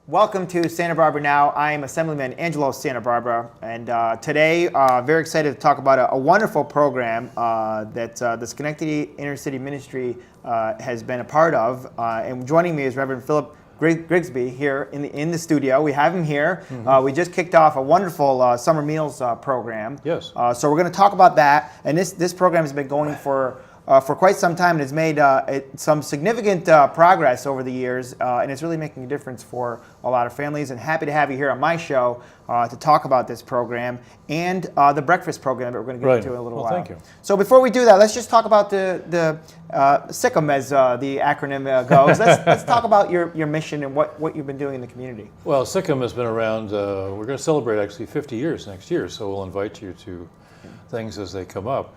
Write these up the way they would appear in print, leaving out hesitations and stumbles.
Welcome to Santa Barbara Now. I am Assemblyman Angelo Santa Barbara, and today, very excited to talk about a wonderful program that the Schenectady Inner City Ministry has been a part of. And joining me is Reverend Philip Grigsby here in the studio. We have him here. We just kicked off a wonderful summer meals program. Yes. So we're going to talk about that. And this program has been going for quite some time and has made some significant progress over the years, and it's really making a difference for a lot of families. And happy to have you here on my show to talk about this program and the breakfast program that we're going to get into in a little while. Thank you. So before we do that, let's just talk about the SICM, as the acronym goes. Let's talk about your mission and what you've been doing in the community. Well, SICM has been around, we're going to celebrate actually 50 years next year, so we'll invite you to things as they come up.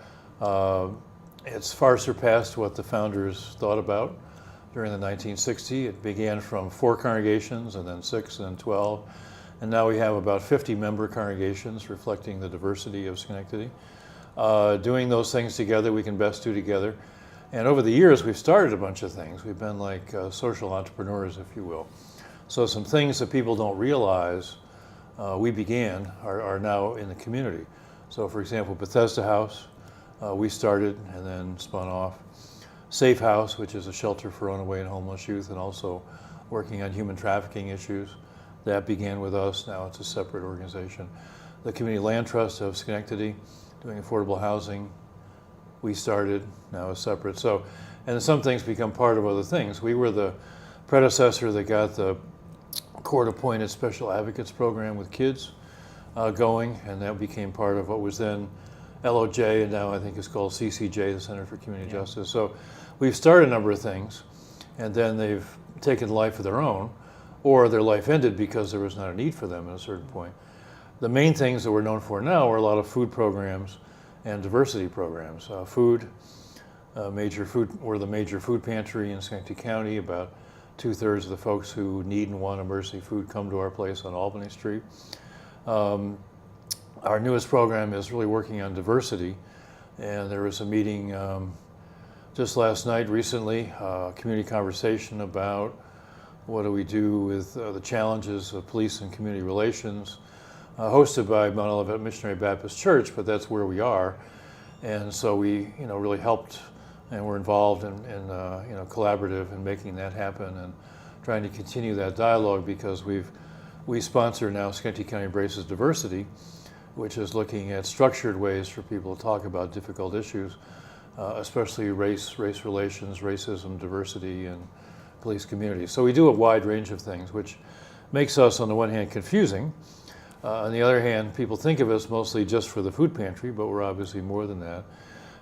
It's far surpassed what the founders thought about during the 1960s. It began from 4 congregations and then 6 and then 12. And now we have about 50 member congregations reflecting the diversity of Schenectady. Doing those things together, we can best do together. And over the years, we've started a bunch of things. We've been like social entrepreneurs, if you will. So some things that people don't realize we began are now in the community. So for example, Bethesda House, we started and then spun off. Safe House, which is a shelter for runaway and homeless youth and also working on human trafficking issues. That began with us. Now it's a separate organization. The Community Land Trust of Schenectady, doing affordable housing. We started, now it's separate. So, and some things become part of other things. We were the predecessor that got the court-appointed special advocates program with kids going, and that became part of what was then LOJ, and now I think it's called CCJ, the Center for Community Justice. So we've started a number of things, and then they've taken life of their own, or their life ended because there was not a need for them at a certain point. The main things that we're known for now are a lot of food programs and diversity programs. We're the major food pantry in Schenectady County. About 2/3 of the folks who need and want emergency food come to our place on Albany Street. Our newest program is really working on diversity, and there was a meeting just last night recently, community conversation about what do we do with the challenges of police and community relations, hosted by Mount Olivet Missionary Baptist Church, but that's where we are. And so we really helped and we're involved in collaborative in making that happen and trying to continue that dialogue, because we sponsor now Schenectady County Embraces Diversity, which is looking at structured ways for people to talk about difficult issues, especially race relations, racism, diversity, and police communities. So we do a wide range of things, which makes us, on the one hand, confusing. On the other hand, people think of us mostly just for the food pantry, but we're obviously more than that.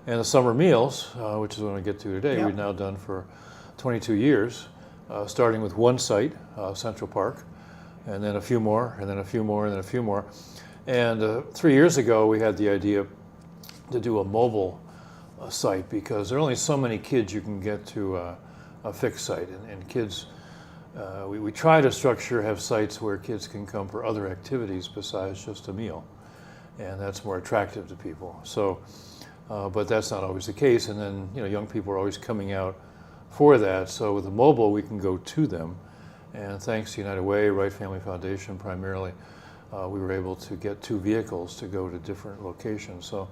And the summer meals, which is what I get to today, we've now done for 22 years, starting with one site, Central Park, and then a few more, and then a few more, and then a few more. And 3 years ago, we had the idea to do a mobile site, because there are only so many kids you can get to a fixed site. And kids, we try to have sites where kids can come for other activities besides just a meal. And that's more attractive to people. So, but that's not always the case. And then, young people are always coming out for that. So with the mobile, we can go to them. And thanks to United Way, Wright Family Foundation primarily, we were able to get 2 vehicles to go to different locations. So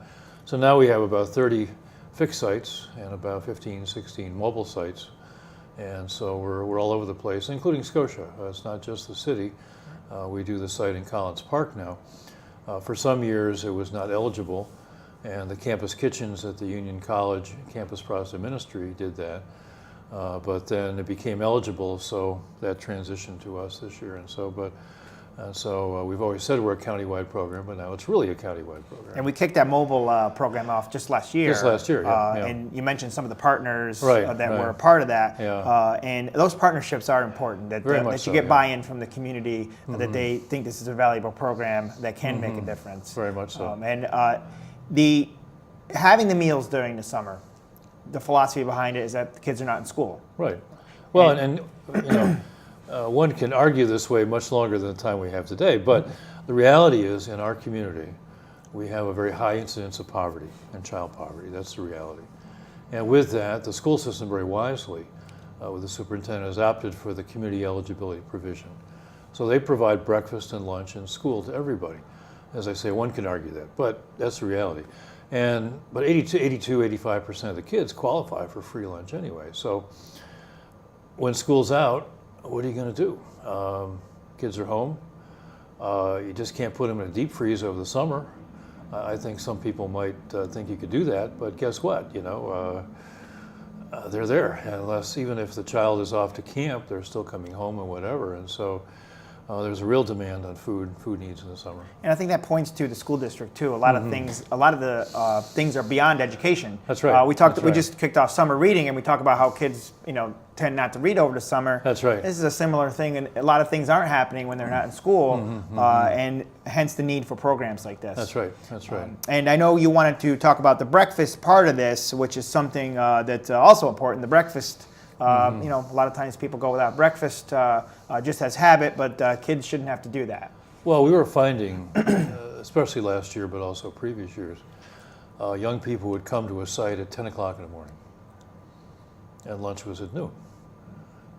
now we have about 30 fixed sites and about 15, 16 mobile sites. And so we're all over the place, including Scotia. It's not just the city. We do the site in Collins Park now. For some years it was not eligible, and the campus kitchens at the Union College Campus Protestant Ministry did that. But then it became eligible, so that transitioned to us this year. So we've always said we're a countywide program, but now it's really a countywide program. And we kicked that mobile program off just last year. Just last year, yeah. And you mentioned some of the partners Right. were a part of that. Yeah. And those partnerships are important, that you get buy-in from the community, that they think this is a valuable program that can make a difference. Very much so. Having the meals during the summer, the philosophy behind it is that the kids are not in school. Right. Well, and one can argue this way much longer than the time we have today, but the reality is, in our community, we have a very high incidence of poverty and child poverty. That's the reality. And with that, the school system very wisely, with the superintendent, has opted for the community eligibility provision. So they provide breakfast and lunch in school to everybody. As I say, one can argue that, but that's the reality. But 85% of the kids qualify for free lunch anyway. So when school's out, what are you going to do? Kids are home. You just can't put them in a deep freeze over the summer. I think some people might think you could do that, but guess what? They're there, unless even if the child is off to camp, they're still coming home and whatever. And so there's a real demand on food needs in the summer. And I think that points to the school district too. A lot of the things are beyond education. That's right. We just kicked off summer reading, and we talk about how kids, tend not to read over the summer. That's right. This is a similar thing, and a lot of things aren't happening when they're not in school, and hence the need for programs like this. That's right. That's right. And I know you wanted to talk about the breakfast part of this, which is something that's also important. The breakfast. A lot of times people go without breakfast just as habit, but kids shouldn't have to do that. Well, we were finding, especially last year, but also previous years, young people would come to a site at 10 o'clock in the morning, and lunch was at noon.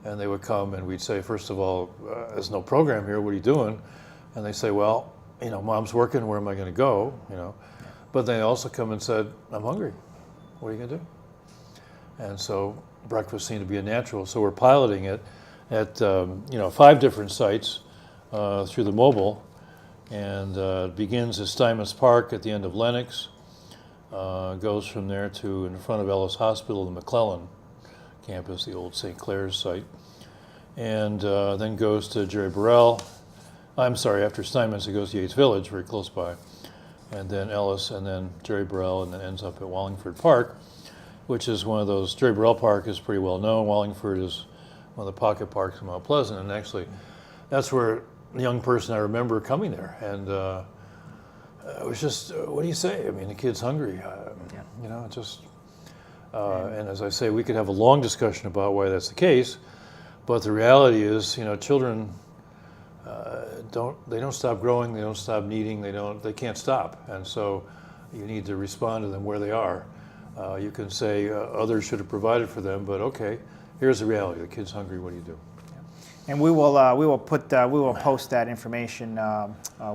And they would come, and we'd say, first of all, there's no program here, what are you doing? And they say, well, mom's working, where am I going to go? But they also come and said, I'm hungry, what are you going to do? And so breakfast seemed to be a natural, so we're piloting it at 5 different sites through the mobile, and it begins at Steinmetz Park at the end of Lenox, goes from there to in front of Ellis Hospital, the McClellan campus, the old St. Clair's site, and then goes to Jerry Burrell. After Steinmetz it goes to Yates Village, very close by, and then Ellis, and then Jerry Burrell, and then ends up at Wallingford Park, which is one of those. Jerry Burrell Park is pretty well known. Wallingford is one of the pocket parks in Mount Pleasant, and actually that's where a young person I remember coming there, and it was just, what do you say? I mean, the kid's hungry, and as I say, we could have a long discussion about why that's the case, but the reality is, children don't stop growing, they don't stop needing, they can't stop, and so you need to respond to them where they are. You can say others should have provided for them, but okay, here's the reality: the kid's hungry. What do you do? And we will post that information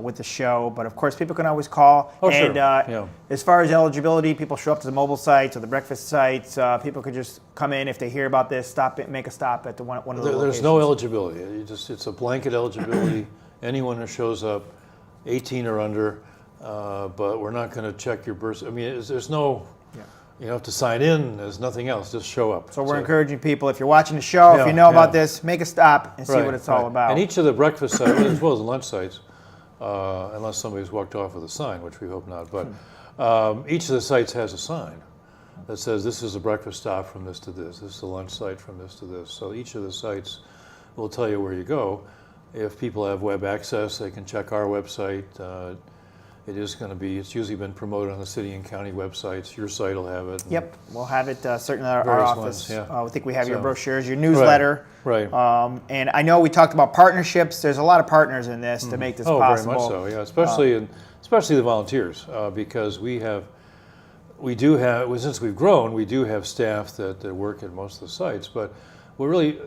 with the show. But of course, people can always call. Oh, and sure. As far as eligibility, people show up to the mobile sites or the breakfast sites. People could just come in if they hear about this. Make a stop at one of the locations. There's no eligibility. It's a blanket eligibility. Anyone who shows up, 18 or under, but we're not going to check your birth. I mean, there's no. You have to sign in. There's nothing else. Just show up. So we're encouraging people, if you're watching the show, if you know about this, make a stop and see what it's all about. And each of the breakfast sites, as well as the lunch sites, unless somebody's walked off with a sign, which we hope not, but each of the sites has a sign that says this is a breakfast stop from this to this. This is a lunch site from this to this. So each of the sites will tell you where you go. If people have web access, they can check our website. It's usually been promoted on the city and county websites. Your site will have it. Yep, we'll have it certainly in our office. I think we have your brochures, your newsletter. Right. And I know we talked about partnerships. There's a lot of partners in this to make this possible. Very much so, yeah. Especially the volunteers, because since we've grown, we do have staff that work at most of the sites, but we're really,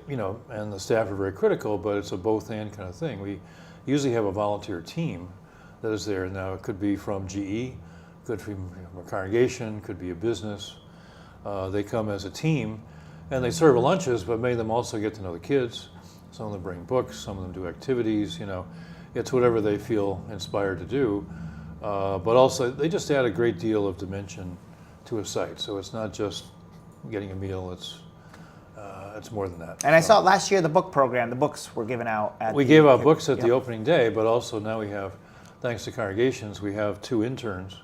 and the staff are very critical, but it's a both-and kind of thing. We usually have a volunteer team that is there. Now, it could be from GE, could be from a congregation, could be a business. They come as a team, and they serve lunches, but many of them also get to know the kids. Some of them bring books, some of them do activities, It's whatever they feel inspired to do. But also, they just add a great deal of dimension to a site. So it's not just getting a meal, it's more than that. And I saw last year the book program, the books were given out. We gave out books at the opening day, but also now we have, thanks to congregations, we have 2 interns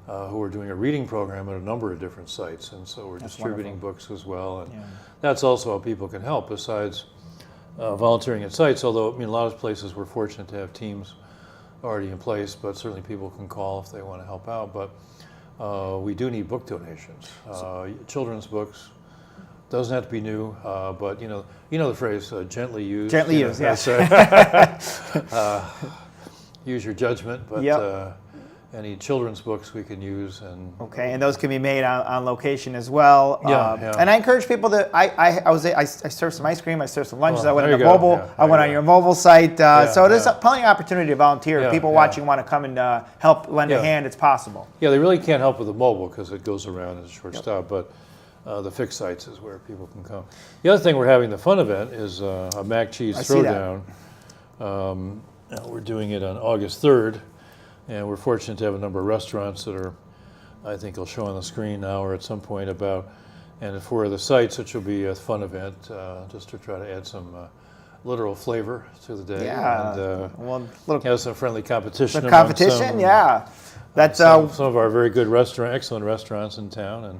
who are doing a reading program at a number of different sites, and so we're distributing books as well, and that's also how people can help besides volunteering at sites, although a lot of places we're fortunate to have teams already in place, but certainly people can call if they want to help out, but we do need book donations. Children's books, doesn't have to be new, but you know the phrase, gently used. Gently used, yes. Use your judgment, but any children's books we can use. And Okay, and those can be made on location as well. Yeah. And I encourage people to. I served some ice cream. I served some lunches. Oh, I went there on the you go. mobile. Yeah, I went there on you your go. mobile site. So there's yeah. plenty of opportunity to volunteer. Yeah, People yeah. watching want to come and help lend a Yeah. hand. It's possible. Yeah, they really can't help with the mobile because it goes around as a short stop, but the fixed sites is where people can come. The other thing we're having, the fun event, is a mac cheese I see that. throwdown. We're doing it on August 3rd, and we're fortunate to have a number of restaurants that are, I think will show on the screen now or at some point about, and for the sites, which will be a fun event, just to try to add some literal flavor to the day. Yeah. And Well, little have some friendly competition. the among competition. some- Yeah. That's some of our very good excellent restaurants in town, and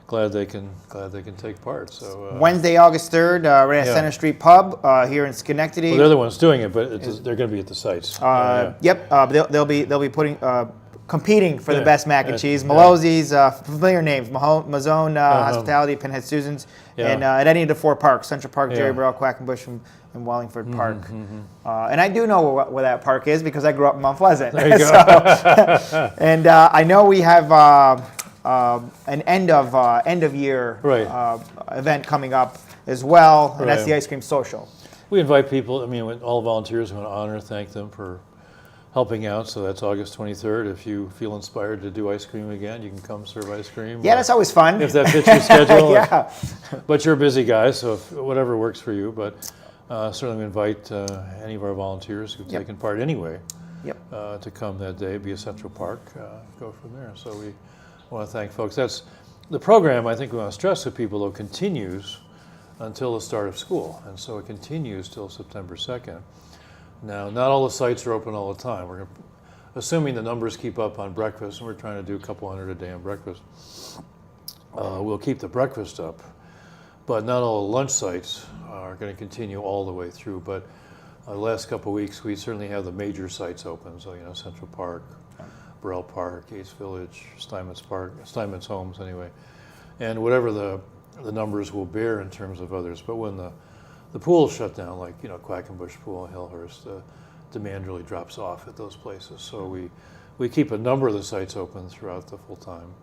glad they can take part. So Wednesday, August 3rd, right at Yeah. Center Street Pub here in Schenectady. well, they're the ones doing it, but they're going to be at the sites. Yep, they'll be putting competing for the Yeah. best mac and Yeah. cheese. Yeah. Millosi's, familiar names, Mazone Hospitality, Pinhead Susan's, Yeah. and at any of the 4 parks, Central Park, Yeah. Jerry Burrell, Quackenbush, and Wallingford Park. And I do know where that park is because I grew up in Mount Pleasant. There you go. And I know we have an end of year Right. event coming up as well, and that's Right. the ice cream social. We invite people. I mean, all volunteers. We want to honor, thank them for helping out. So that's August 23rd. If you feel inspired to do ice cream again, you can come serve ice cream. Yeah, that's always fun. if that fits your schedule. Yeah. But you're a busy guy, so whatever works for you. But certainly we invite any of our volunteers who've Yep. taken part anyway Yep. to come that day, be a Central Park, go from there. So we want to thank folks. That's the program. I think we want to stress to people, though, continues until the start of school, and so it continues till September 2nd. Now, not all the sites are open all the time. We're assuming the numbers keep up on breakfast, and we're trying to do a couple hundred a day on breakfast. We'll keep the breakfast up, but not all the lunch sites are going to continue all the way through. But the last couple of weeks, we certainly have the major sites open. So, Central Park, Burrell Park, East Village, Steinmetz Park, Steinmetz Homes anyway, and whatever the numbers will bear in terms of others. But when the pools shut down, like Quackenbush Pool, Hillhurst, the demand really drops off at those places. So we keep a number of the sites open throughout the full time,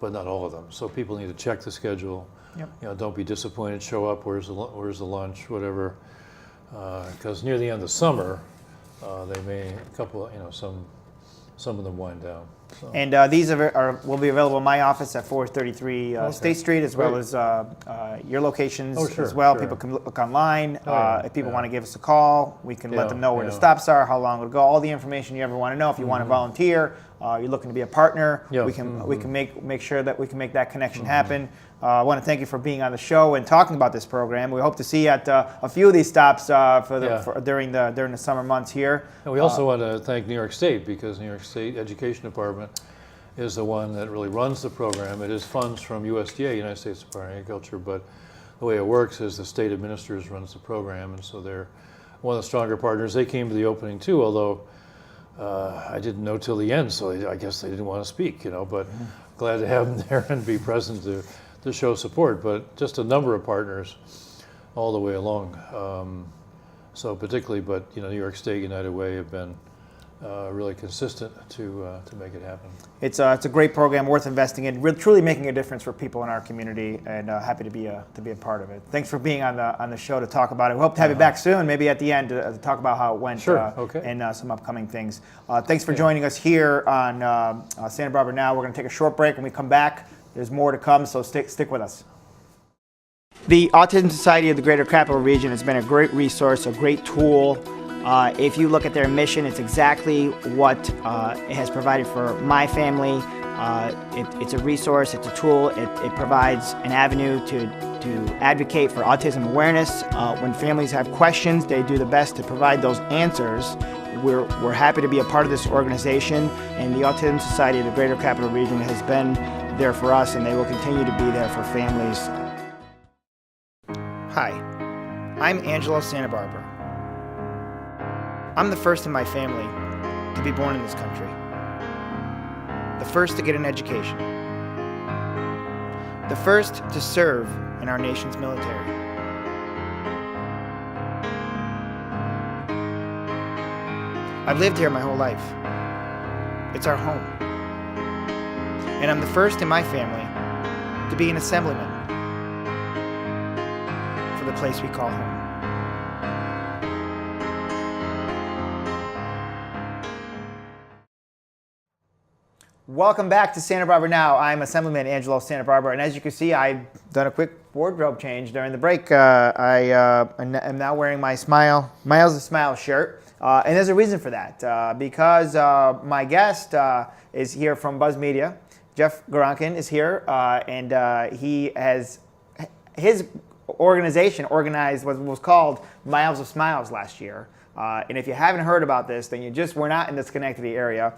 but not all of them. So people need to check the schedule. Yep. Don't be disappointed. Show up. Where's the lunch? Whatever. Because near the end of summer, they may some of them wind down. So. And these will be available in my office at 433 State Street, as well Great. as your locations Sure, as well. sure. People can look online. yeah, If people yeah. want to give us a call, we can let Yeah, them know where the yeah. stops are, how long it'll go, all the information you ever want to know. If you want to volunteer, you're looking to be a partner, Yeah. we can make sure that we can make that connection happen. I want to thank you for being on the show and talking about this program. We hope to see you at a few of these stops during the summer months here. And we also want to thank New York State, because New York State Education Department is the one that really runs the program. It is funds from USDA, United States Department of Agriculture, but the way it works is the state administers runs the program, and so they're one of the stronger partners. They came to the opening too, although I didn't know till the end, so I guess they didn't want to speak, but glad to have them there and be present to show support. But just a number of partners all the way along. So particularly, but New York State, United Way have been really consistent to make it happen. It's a great program, worth investing in. We're truly making a difference for people in our community, and happy to be a part of it. Thanks for being on the show to talk about it. We hope to have you back soon, maybe at the end to talk about how it went. Sure. Okay. And some upcoming things. Thanks for joining us here on Santa Barbara Now. We're going to take a short break. When we come back, there's more to come, so stick with us. The Autism Society of the Greater Capital Region has been a great resource, a great tool. If you look at their mission, it's exactly what it has provided for my family. It's a resource, it's a tool, it provides an avenue to advocate for autism awareness. When families have questions, they do the best to provide those answers. We're happy to be a part of this organization, and the Autism Society of the Greater Capital Region has been there for us, and they will continue to be there for families. Hi, I'm Angelo Santa Barbara. I'm the first in my family to be born in this country. The first to get an education. The first to serve in our nation's military. I've lived here my whole life. It's our home. And I'm the first in my family to be an assemblyman for the place we call home. Welcome back to Santa Barbara Now. I'm Assemblyman Angelo Santabarbara, and as you can see, I've done a quick wardrobe change during the break. I am now wearing my Miles of Smile shirt, and there's a reason for that. Because my guest is here from Buzz Media. Jeff Garankin is here, and he has his organization organized what was called Miles of Smiles last year. And if you haven't heard about this, then you just were not in the Schenectady area.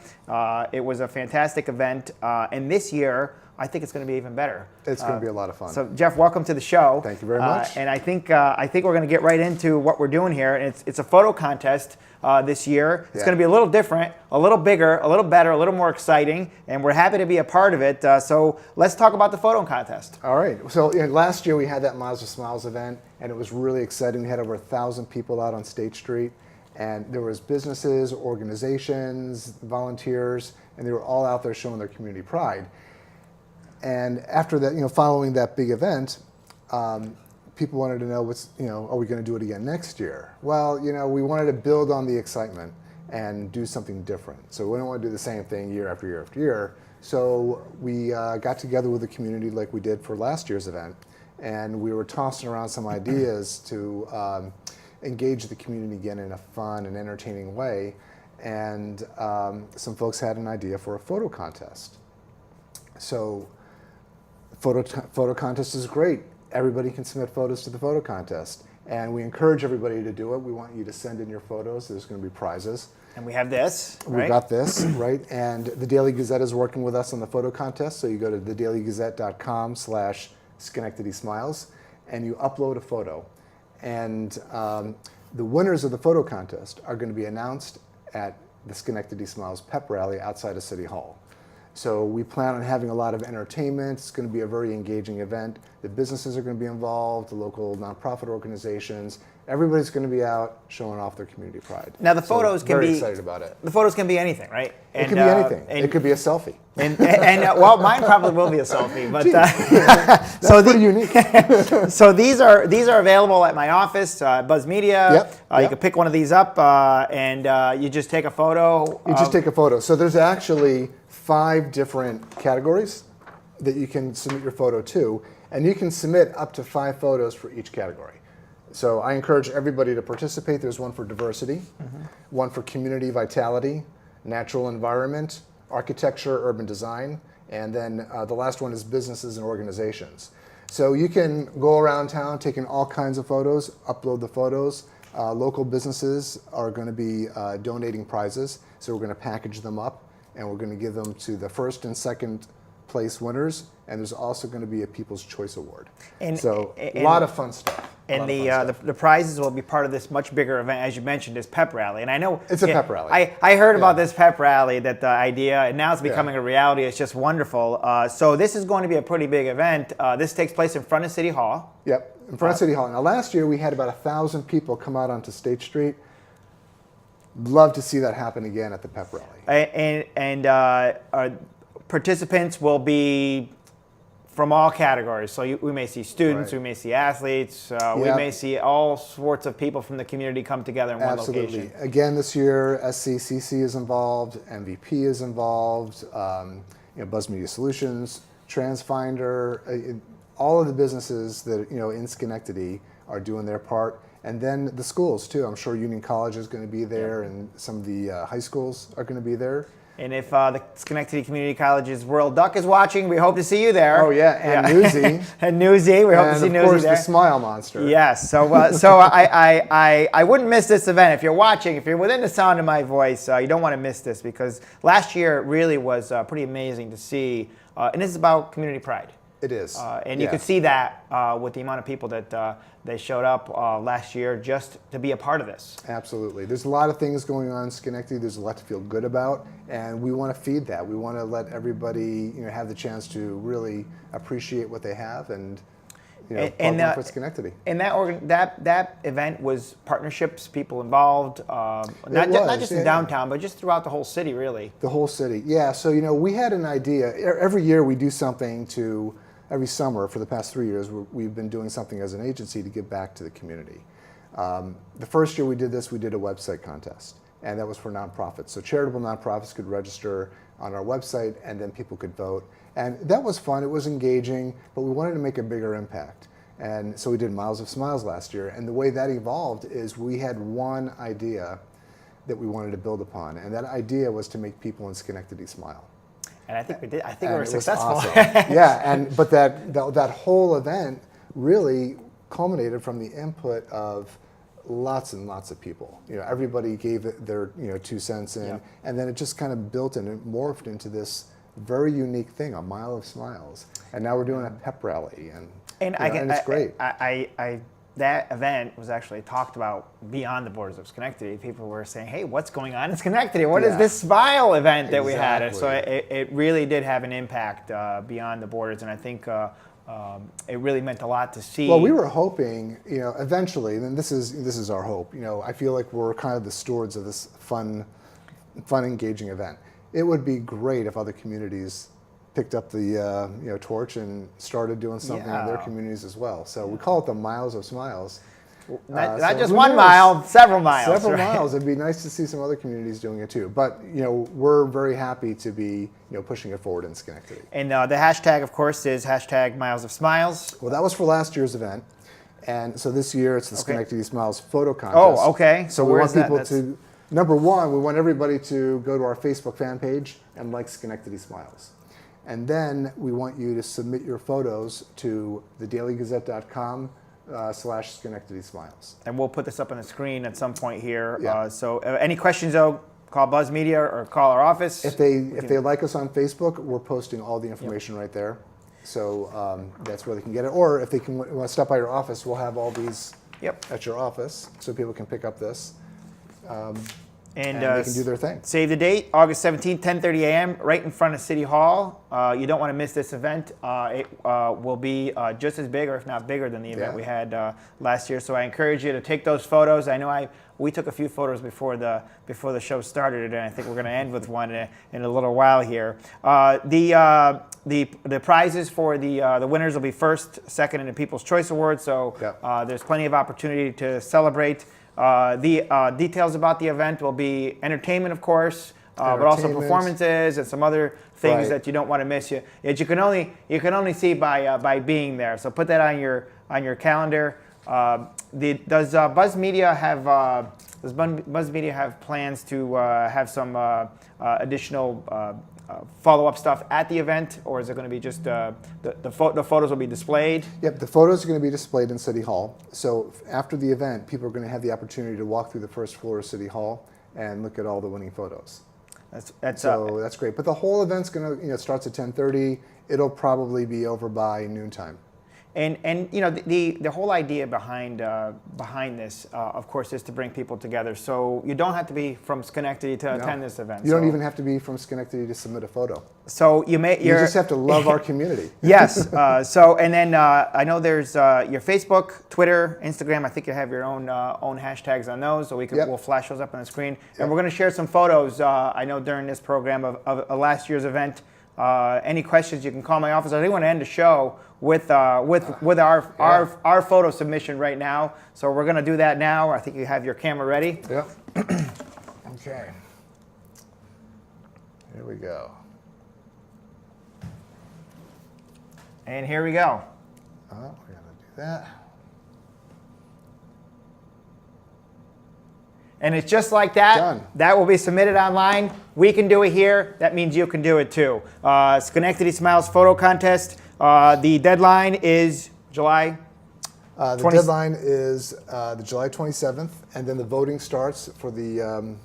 It was a fantastic event, and this year I think it's going to be even better. It's going to be a lot of fun. So Jeff, welcome to the show. Thank you very much. And I think we're going to get right into what we're doing here. And it's a photo contest this year. It's going to be a little different, a little bigger, a little better, a little more exciting, and we're happy to be a part of it. So let's talk about the photo contest. All right. So last year we had that Miles of Smiles event, and it was really exciting. We had over 1,000 people out on State Street. And there was businesses, organizations, volunteers, and they were all out there showing their community pride. And after that, following that big event, people wanted to know are we going to do it again next year? Well, we wanted to build on the excitement and do something different. So we don't want to do the same thing year after year after year. So we got together with the community like we did for last year's event, and we were tossing around some ideas to engage the community again in a fun and entertaining way. And some folks had an idea for a photo contest. So photo contest is great. Everybody can submit photos to the photo contest. And we encourage everybody to do it. We want you to send in your photos. There's going to be prizes. And we have this, right? We got this, right? And the Daily Gazette is working with us on the photo contest. So you go to thedailygazette.com/Schenectady Smiles, and you upload a photo. And the winners of the photo contest are going to be announced at the Schenectady Smiles pep rally outside of City Hall. So we plan on having a lot of entertainment. It's going to be a very engaging event. The businesses are going to be involved, the local nonprofit organizations. Everybody's going to be out showing off their community pride. Now the photos can be very excited about it. The photos can be anything, right? It could be anything. It could be a selfie. Well, mine probably will be a selfie, but that's so pretty unique. So these are available at my office, Buzz Media. Yep. You can pick one of these up, and you just take a photo. You just take a photo. So there's actually 5 different categories that you can submit your photo to, and you can submit up to 5 photos for each category. So I encourage everybody to participate. There's one for diversity, one for community vitality, natural environment, architecture, urban design, and then the last one is businesses and organizations. So you can go around town taking all kinds of photos, upload the photos. Local businesses are going to be donating prizes, so we're going to package them up, and we're going to give them to the first and second place winners, and there's also going to be a People's Choice Award. So a lot of fun stuff. And the prizes will be part of this much bigger event, as you mentioned, this pep rally. And I know it's a pep rally. I heard about this pep rally, that the idea, and now it's becoming a reality. It's just wonderful. So this is going to be a pretty big event. This takes place in front of City Hall. Yep, in front of City Hall. Now last year we had about 1,000 people come out onto State Street. Love to see that happen again at the pep rally. And participants will be from all categories. So we may see students, we may see athletes, we may see all sorts of people from the community come together in one location. Again, this year, SCCC is involved, MVP is involved, Buzz Media Solutions, TransFinder, all of the businesses that in Schenectady are doing their part. And then the schools too. I'm sure Union College is going to be there, and some of the high schools are going to be there. And if the Schenectady Community College's World Duck is watching, we hope to see you there. Oh yeah, and Newsy. And Newsy, we hope to see Newsy there. And of course the Smile Monster. Yes, so I wouldn't miss this event. If you're watching, if you're within the sound of my voice, you don't want to miss this, because last year it really was pretty amazing to see. And this is about community pride. It is. And you could see that with the amount of people that they showed up last year just to be a part of this. Absolutely. There's a lot of things going on in Schenectady. There's a lot to feel good about, and we want to feed that. We want to let everybody have the chance to really appreciate what they have and program for Schenectady. And that event was partnerships, people involved, not just in downtown, but just throughout the whole city, really. The whole city, yeah. So we had an idea. Every year we do something every summer for the past 3 years, we've been doing something as an agency to give back to the community. The first year we did this, we did a website contest, and that was for nonprofits. So charitable nonprofits could register on our website, and then people could vote. And that was fun, it was engaging, but we wanted to make a bigger impact. And so we did Miles of Smiles last year, and the way that evolved is we had one idea that we wanted to build upon, and that idea was to make people in Schenectady smile. And I think we did. I think we were successful. Awesome. Yeah, but that whole event really culminated from the input of lots and lots of people. Everybody gave it their 2 cents in, Yep. and then it just kind of built and it morphed into this very unique thing, a Mile of Smiles. And now we're doing a pep rally, and it's great. That event was actually talked about beyond the borders of Schenectady. People were saying, "Hey, what's going on in Schenectady? What is this Smile event that we had?" And so it really did have an impact beyond the borders, and I think it really meant a lot to see. Well, we were hoping, eventually, and this is our hope. I feel like we're kind of the stewards of this fun, engaging event. It would be great if other communities picked up the torch and started doing something in their communities as well. So we call it the Miles of Smiles. Not just 1 mile, several miles. Several miles. It'd be nice to see some other communities doing it too. But we're very happy to be pushing it forward in Schenectady. And the hashtag, of course, is hashtag Miles of Smiles. Well, that was for last year's event, and so this year it's the Schenectady Smiles photo contest. Oh, okay. So we want people to. Number one, we want everybody to go to our Facebook fan page and like Schenectady Smiles. And then we want you to submit your photos to thedailygazette.com/Schenectady Smiles. And we'll put this up on the screen at some point here. Yeah. So any questions, though, call Buzz Media or call our office. If they like us on Facebook, we're posting all the information right there. So that's where they can get it. Or if they want to stop by your office, we'll have all these at your office so people can pick up this. And they can do their thing. Save the date, August 17th, 10:30 a.m., right in front of City Hall. You don't want to miss this event. It will be just as big, or if not bigger, than the event we had last year. So I encourage you to take those photos. I know we took a few photos before the show started, and I think we're going to end with one in a little while here. The prizes for the winners will be first, second in the People's Choice Award. So there's plenty of opportunity to celebrate. The details about the event will be entertainment, of course, but also performances and some other things that you don't want to miss. That you can only see by being there. So put that on your calendar. Does Buzz Media have plans to have some additional follow-up stuff at the event, or is it going to be just the photos will be displayed? Yep, the photos are going to be displayed in City Hall. So after the event, people are going to have the opportunity to walk through the first floor of City Hall and look at all the winning photos. That's great. But the whole event's going to, it starts at 10:30. It'll probably be over by noontime. And the whole idea behind this, of course, is to bring people together. So you don't have to be from Schenectady to attend this event. You don't even have to be from Schenectady to submit a photo. So you just have to love our community. Yes. And then I know there's your Facebook, Twitter, Instagram. I think you have your own hashtags on those, so we'll flash those up on the screen. And we're going to share some photos. I know during this program of last year's event. Any questions, you can call my office. I think want to end the show with our photo submission right now. So we're going to do that now. I think you have your camera ready. Yep. Okay. Here we go. And here we go. Oh, we got to do that. And it's just like that. Done. That will be submitted online. We can do it here. That means you can do it too. Schenectady Smiles Photo Contest. The deadline is July. The deadline is the July 27th, and then the voting starts for the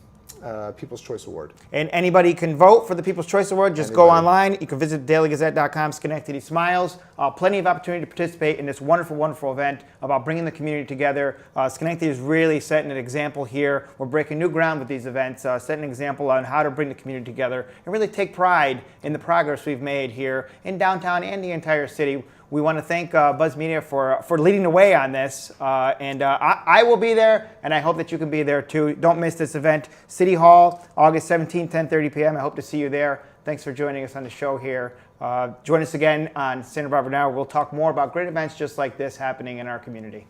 People's Choice Award. And anybody can vote for the People's Choice Award. Just go online. You can visit dailygazette.com, Schenectady Smiles. Plenty of opportunity to participate in this wonderful, wonderful event about bringing the community together. Schenectady is really setting an example here. We're breaking new ground with these events, setting an example on how to bring the community together and really take pride in the progress we've made here in downtown and the entire city we want to thank Buzz Media for leading the way on this. I will be there, and I hope that you can be there too. Don't miss this event. City Hall, August 17th, 10:30 p.m. I hope to see you there. Thanks for joining us on the show here. Join us again on Santa Barbara Now. We'll talk more about great events just like this happening in our community.